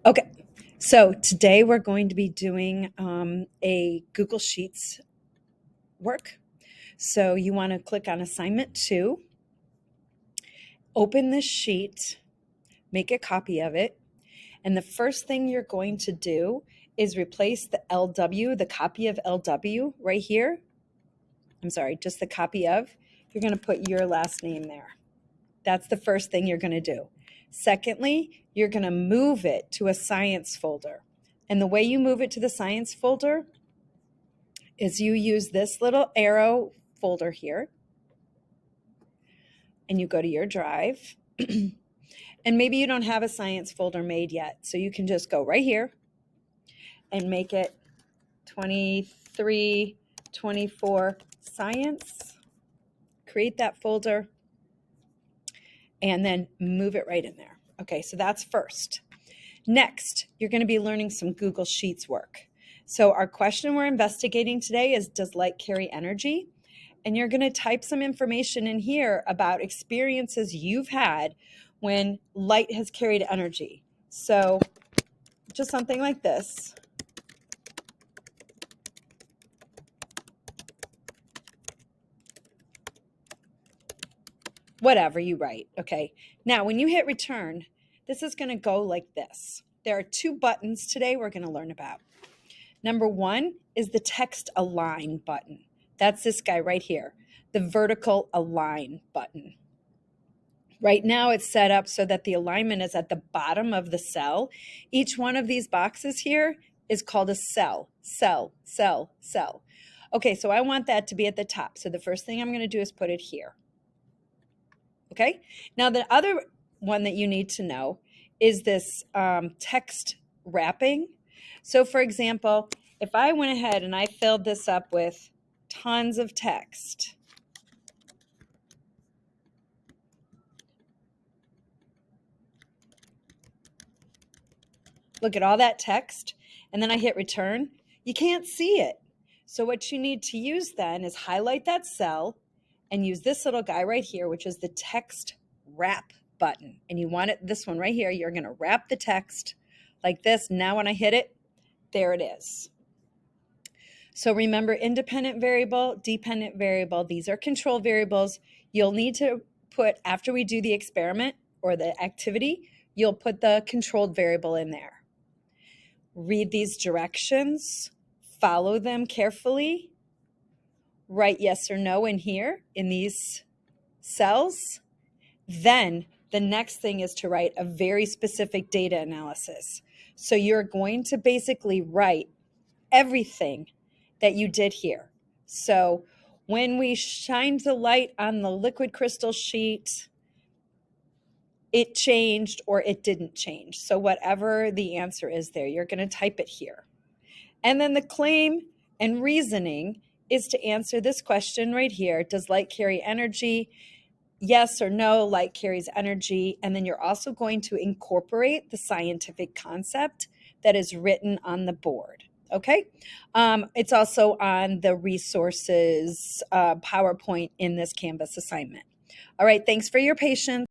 Okay, so today we're going to be doing a Google Sheets work. So you want to click on assignment 2, open this sheet, make a copy of it, and the first thing you're going to do is replace the LW, the copy of LW right here. I'm sorry, just the copy of. You're going to put your last name there. That's the first thing you're going to do. Secondly, you're going to move it to a science folder. And the way you move it to the science folder is you use this little arrow folder here, and you go to your drive. And maybe you don't have a science folder made yet, so you can just go right here and make it 2324 science. Create that folder and then move it right in there. Okay, so that's first. Next, you're going to be learning some Google Sheets work. So our question we're investigating today is, does light carry energy? And you're going to type some information in here about experiences you've had when light has carried energy. So just something like this. Whatever you write, okay? Now, when you hit return, this is going to go like this. There are 2 buttons today we're going to learn about. Number 1 is the text align button. That's this guy right here, the vertical align button. Right now it's set up so that the alignment is at the bottom of the cell. Each one of these boxes here is called a cell, cell, cell, cell. Okay, so I want that to be at the top. So the first thing I'm going to do is put it here. Okay, now the other one that you need to know is this text wrapping. So for example, if I went ahead and I filled this up with tons of text, look at all that text, and then I hit return, you can't see it. So what you need to use then is highlight that cell and use this little guy right here, which is the text wrap button. And you want it, this one right here, you're going to wrap the text like this. Now when I hit it, there it is. So remember, independent variable, dependent variable, these are control variables. You'll need to put, after we do the experiment or the activity, you'll put the controlled variable in there. Read these directions, follow them carefully, write yes or no in here in these cells. Then the next thing is to write a very specific data analysis. So you're going to basically write everything that you did here. So when we shined the light on the liquid crystal sheet, it changed or it didn't change. So whatever the answer is there, you're going to type it here. And then the claim and reasoning is to answer this question right here. Does light carry energy? Yes or no, light carries energy. And then you're also going to incorporate the scientific concept that is written on the board. Okay. It's also on the resources PowerPoint in this Canvas assignment. All right. Thanks for your patience.